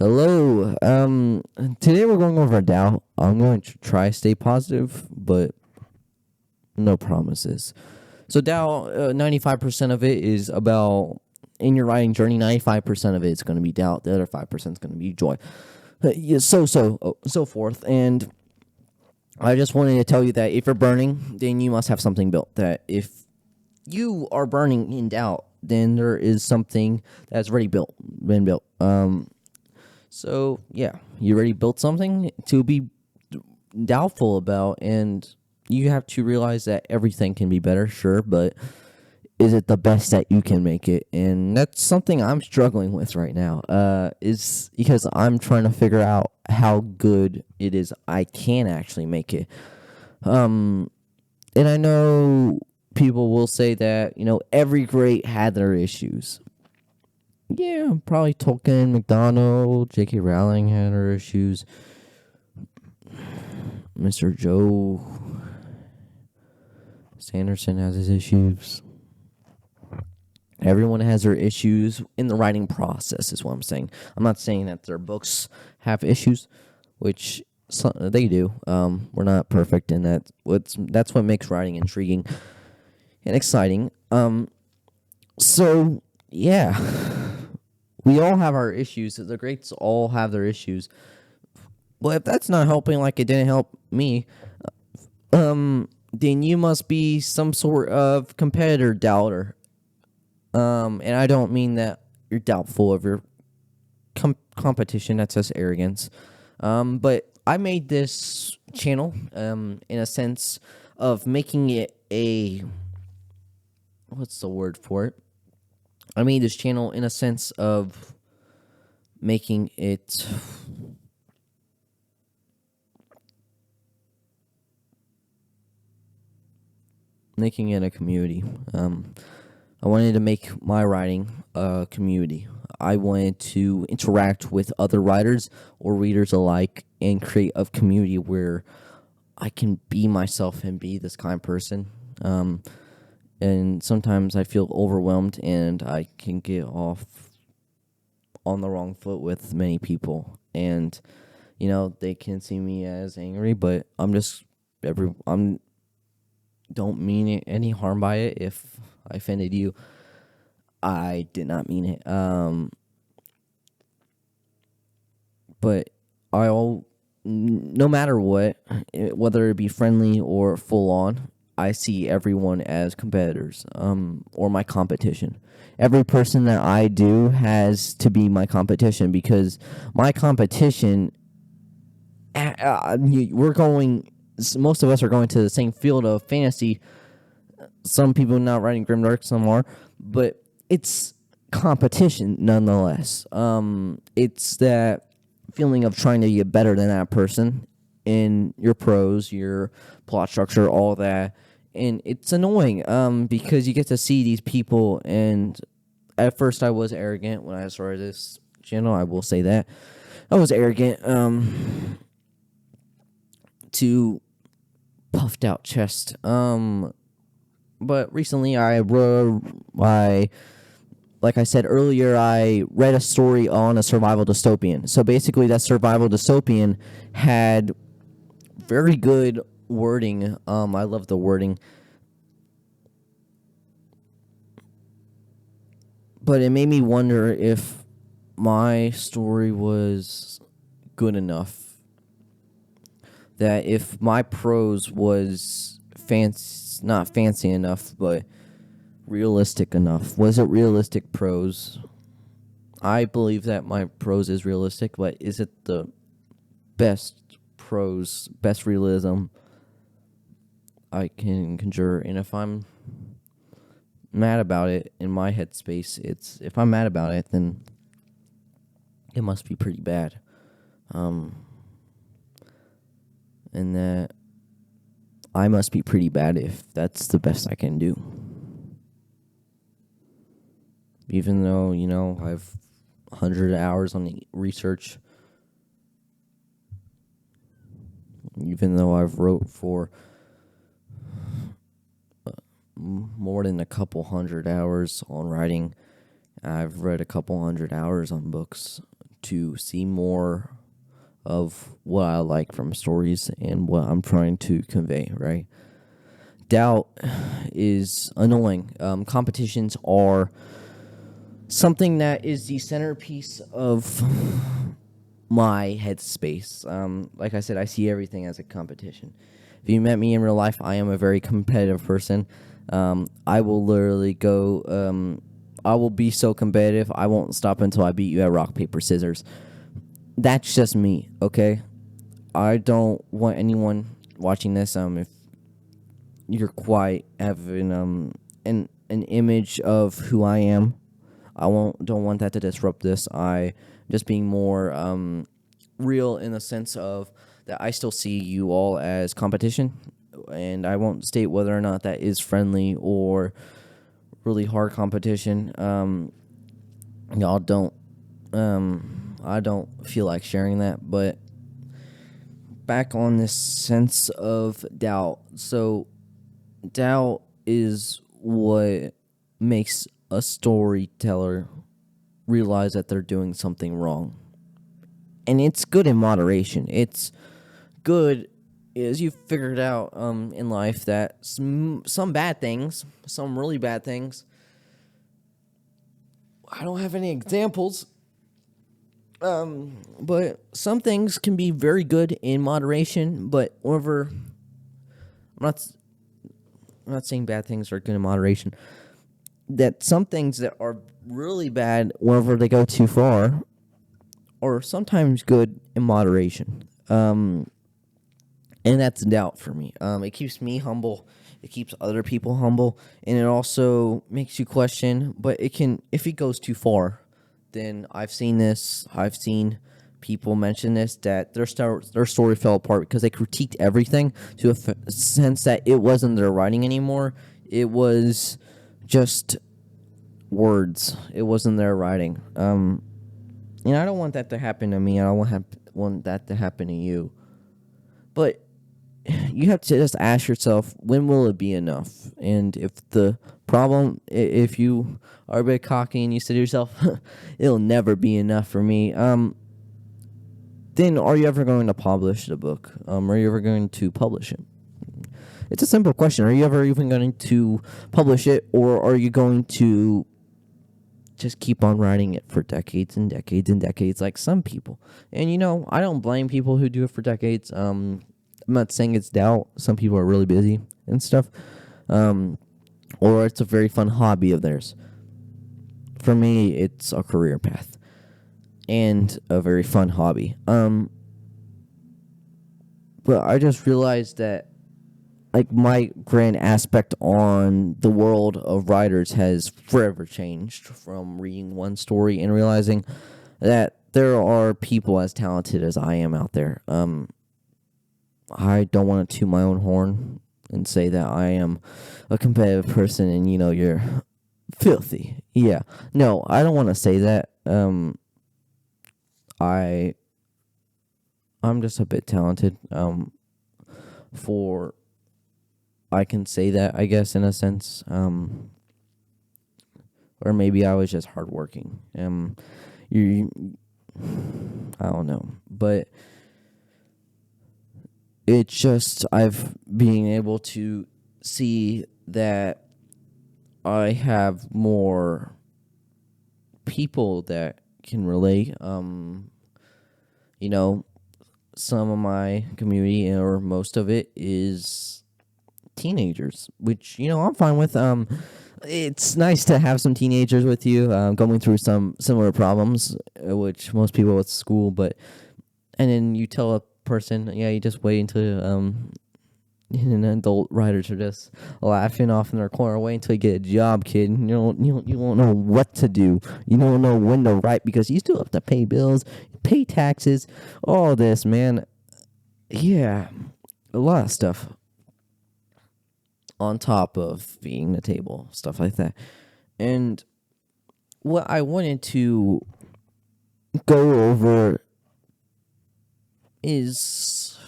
Hello. Today we're going over doubt. I'm going to try stay positive, but no promises. So doubt, 95% of it is about in your writing journey. 95% of it is going to be doubt. The other 5% is going to be joy. Yeah, so forth. And I just wanted to tell you that if you're burning, then you must have something built. That if you are burning in doubt, then there is something that's already been built. So yeah, you already built something to be doubtful about, and you have to realize that everything can be better, sure, but is it the best that you can make it? And that's something I'm struggling with right now. Is because I'm trying to figure out how good it is I can actually make it. And I know people will say that every great had their issues. Yeah, probably Tolkien, McDonald, J.K. Rowling had her issues. Mr. Joe Sanderson has his issues. Everyone has their issues in the writing process, is what I'm saying. I'm not saying that their books have issues, which they do. We're not perfect, and that's what makes writing intriguing and exciting. So yeah, we all have our issues. The greats all have their issues. Well, if that's not helping, like it didn't help me, then you must be some sort of competitor doubter. And I don't mean that you're doubtful of your competition. That's just arrogance. But I made this channel, in a sense of making it what's the word for it? I made this channel in a sense of making it a community. I wanted to make my writing a community. I wanted to interact with other writers or readers alike and create a community where I can be myself and be this kind of person. And sometimes I feel overwhelmed and I can get off on the wrong foot with many people. And, they can see me as angry, but I'm don't mean it, any harm by it. If I offended you, I did not mean it. But no matter what, whether it be friendly or full on, I see everyone as competitors, or my competition. Every person that I do has to be my competition, because my competition, most of us are going to the same field of fantasy. Some people not writing grimdark, some are, but it's competition nonetheless. It's that feeling of trying to get better than that person in your prose, your plot structure, all that. And it's annoying, because you get to see these people, and at first I was arrogant when I started this channel. I will say that. I was arrogant, to puffed out chest. But recently like I said earlier, I read a story on a survival dystopian. So basically that survival dystopian had very good wording. I love the wording. But it made me wonder if my story was good enough. That if my prose was not fancy enough, but realistic enough. Was it realistic prose? I believe that my prose is realistic, but is it the best prose, best realism I can conjure? And if I'm mad about it in my headspace, if I'm mad about it, then it must be pretty bad. And that I must be pretty bad if that's the best I can do. Even though, I've 100 hours on the research. Even though I've wrote for more than a couple 100 hours on writing. I've read a couple 100 hours on books to see more of what I like from stories and what I'm trying to convey, right? Doubt is annoying. Competitions are something that is the centerpiece of my headspace. Like I said, I see everything as a competition. If you met me in real life, I am a very competitive person. I will literally go. I will be so competitive. I won't stop until I beat you at rock paper scissors. That's just me. Okay. I don't want anyone watching this. If you're quite having an image of who I am, don't want that to disrupt this. I just being more real in the sense of that I still see you all as competition, and I won't state whether or not that is friendly or really hard competition. Y'all don't. I don't feel like sharing that, but back on this sense of doubt. So, doubt is what makes a storyteller realize that they're doing something wrong. And it's good in moderation. It's good as you figured out in life that some bad things, some really bad things, I don't have any examples, but some things can be very good in moderation, but whenever I'm not saying bad things are good in moderation, that some things that are really bad whenever they go too far are sometimes good in moderation. And that's doubt for me. It keeps me humble. It keeps other people humble, and it also makes you question. But it can, if it goes too far, then I've seen this. I've seen people mention this, that their story fell apart because they critiqued everything to a sense that it wasn't their writing anymore. It was just words. It wasn't their writing. And I don't want that to happen to me. I don't want that to happen to you. But you have to just ask yourself, when will it be enough? And if the problem, if you are a bit cocky and you say to yourself, it'll never be enough for me, then are you ever going to publish the book? Are you ever going to publish it? It's a simple question. Are you ever even going to publish it, or are you going to just keep on writing it for decades and decades and decades like some people? And, I don't blame people who do it for decades. I'm not saying it's doubt. Some people are really busy and stuff. Or it's a very fun hobby of theirs. For me, it's a career path and a very fun hobby. But I just realized that, like, my grand aspect on the world of writers has forever changed from reading one story and realizing that there are people as talented as I am out there. I don't want to toot my own horn and say that I am a competitive person and, you're filthy. Yeah. No, I don't want to say that. I'm just a bit talented. I can say that, I guess, in a sense. Or maybe I was just hardworking. I don't know. But it's just I've being able to see that I have more people that can relate. Some of my community, or most of it, is teenagers, which I'm fine with. It's nice to have some teenagers with you, going through some similar problems, which most people at school. And then you tell a person, yeah, you just wait until and adult writers are just laughing off in their corner. Wait until you get a job, kid. You won't know what to do. You don't know when to write because you still have to pay bills, pay taxes, all this, man. Yeah, a lot of stuff on top of being the table, stuff like that. And what I wanted to go over is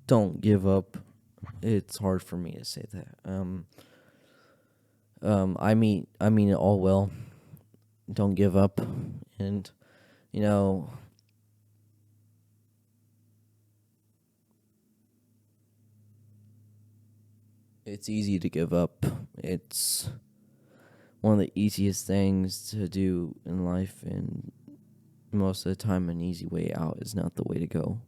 don't give up. It's hard for me to say that. I mean it all well. Don't give up, and you know, it's easy to give up. It's one of the easiest things to do in life, and most of the time, an easy way out is not the way to go.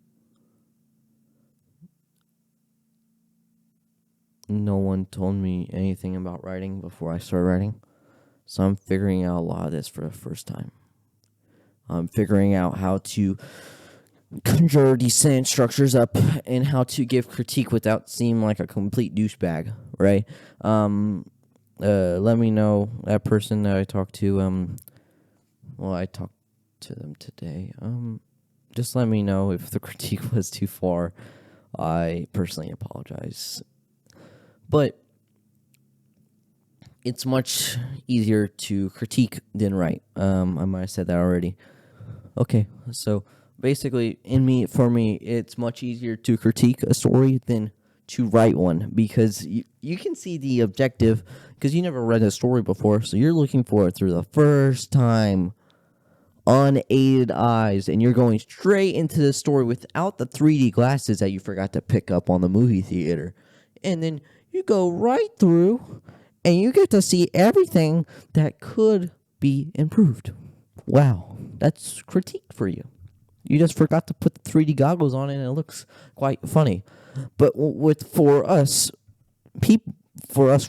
No one told me anything about writing before I started writing, so I'm figuring out a lot of this for the first time. I'm figuring out how to conjure these sentence structures up and how to give critique without seeming like a complete douchebag, right? Let me know, that person that I talked to. Well, I talked to them today. Just let me know if the critique was too far. I personally apologize, but it's much easier to critique than write. I might have said that already. Okay, so basically, for me, it's much easier to critique a story than to write one, because you can see the objective, because you never read a story before, so you're looking for it through the first time, unaided eyes, and you're going straight into the story without the 3D glasses that you forgot to pick up on the movie theater. And then you go right through and you get to see everything that could be improved. Wow, that's critique for you. You just forgot to put the 3D goggles on and it looks quite funny. But for us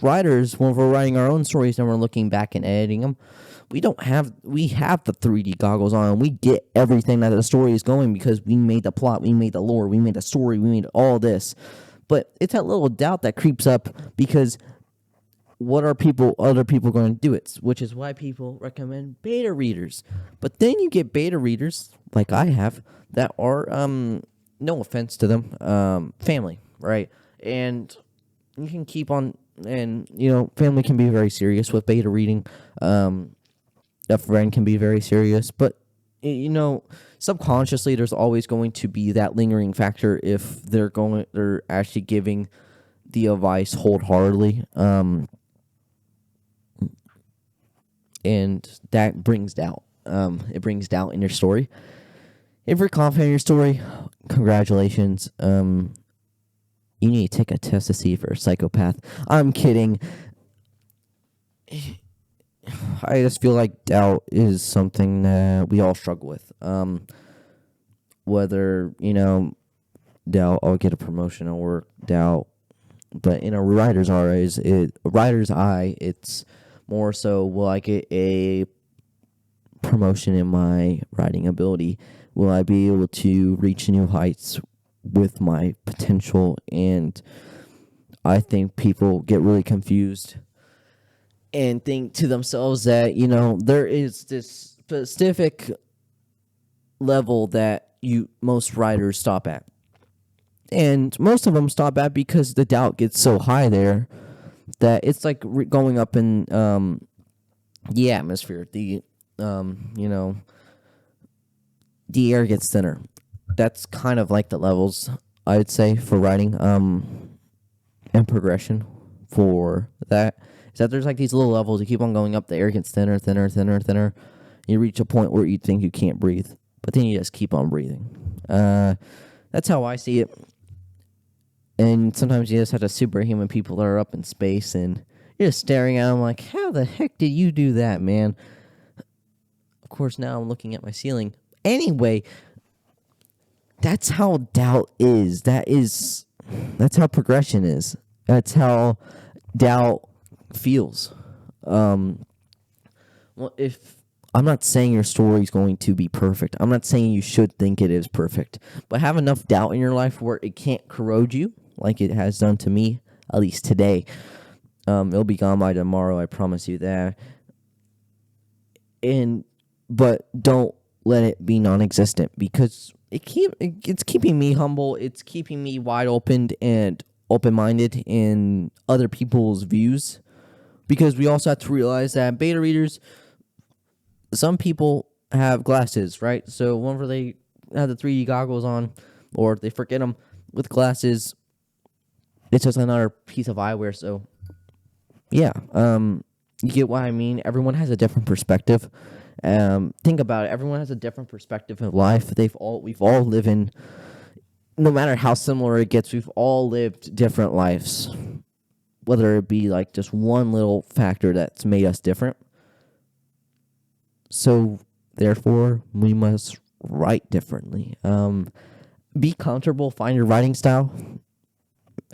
writers, when we're writing our own stories and we're looking back and editing them, we have the 3D goggles on and we get everything that the story is going, because we made the plot, we made the lore, we made the story, we made all this. But it's that little doubt that creeps up, because what are other people going to do it? Which is why people recommend beta readers. But then you get beta readers, like I have, that are, no offense to them, family, right? And you can keep on, and, family can be very serious with beta reading. A friend can be very serious, but subconsciously there's always going to be that lingering factor if they're actually giving the advice wholeheartedly, and that brings doubt. It brings doubt in your story. If you're confident in your story, congratulations. You need to take a test to see if you're a psychopath. I'm kidding. I just feel like doubt is something that we all struggle with. Whether, doubt I'll get a promotion at work, doubt. But in a writer's eye, it's more so, will I get a promotion in my writing ability? Will I be able to reach new heights with my potential? And I think people get really confused and think to themselves that, there is this specific level that most writers stop at. And most of them stop at because the doubt gets so high there that it's like going up in the atmosphere. The air gets thinner. That's kind of like the levels, I would say, for writing, and progression for that. Is that there's like these little levels. You keep on going up, the air gets thinner, thinner, thinner, thinner. You reach a point where you think you can't breathe, but then you just keep on breathing. That's how I see it. And sometimes you just have to superhuman people that are up in space, and you're just staring at them like, how the heck did you do that, man? Of course, now I'm looking at my ceiling. Anyway, that's how doubt is. That's how progression is. That's how doubt feels. Well, if I'm not saying your story is going to be perfect. I'm not saying you should think it is perfect. But have enough doubt in your life where it can't corrode you like it has done to me, at least today. It'll be gone by tomorrow, I promise you that. But don't let it be non-existent, because it's keeping me humble. It's keeping me wide open and open-minded in other people's views. Because we also have to realize that beta readers, some people have glasses, right? So whenever they have the 3D goggles on, or they forget them with glasses, it's just another piece of eyewear. So, yeah, You get what I mean? Everyone has a different perspective. Think about it. Everyone has a different perspective of life. We've all lived in, no matter how similar it gets, we've all lived different lives. Whether it be like just one little factor that's made us different. So therefore, we must write differently. Be comfortable. Find your writing style.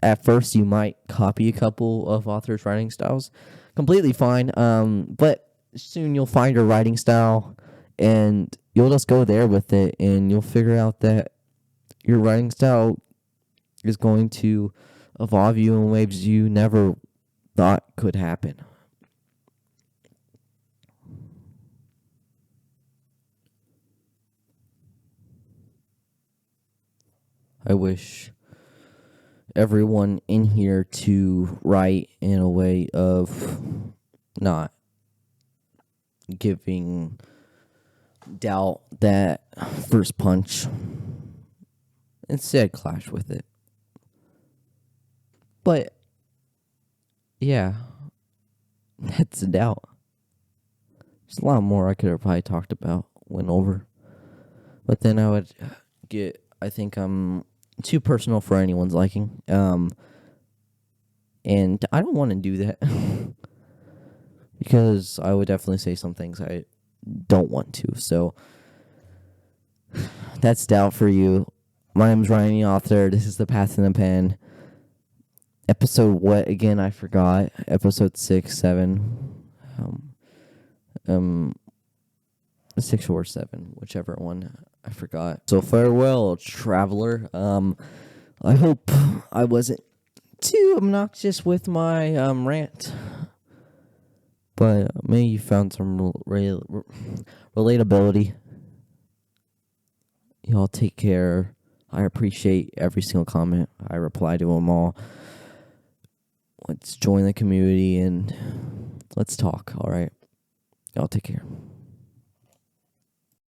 At first, you might copy a couple of authors' writing styles. Completely fine. But soon you'll find your writing style, and you'll just go there with it, and you'll figure out that your writing style is going to evolve you in ways you never thought could happen. I wish everyone in here to write in a way of not giving doubt that first punch. Instead, clash with it. But yeah, that's a doubt. There's a lot more I could have probably talked about, went over. But then I would I think I'm too personal for anyone's liking. And I don't want to do that. Because I would definitely say some things I don't want to. So that's doubt for you. My name's Ryan, the author. This is The Path in the Pen. Episode what again? I forgot. Episode 6, 7. 6 or 7, whichever one. I forgot. So farewell, traveler. I hope I wasn't too obnoxious with my rant. But maybe you found some relatability. Y'all take care. I appreciate every single comment. I reply to them all. Let's join the community and let's talk, all right? Y'all take care.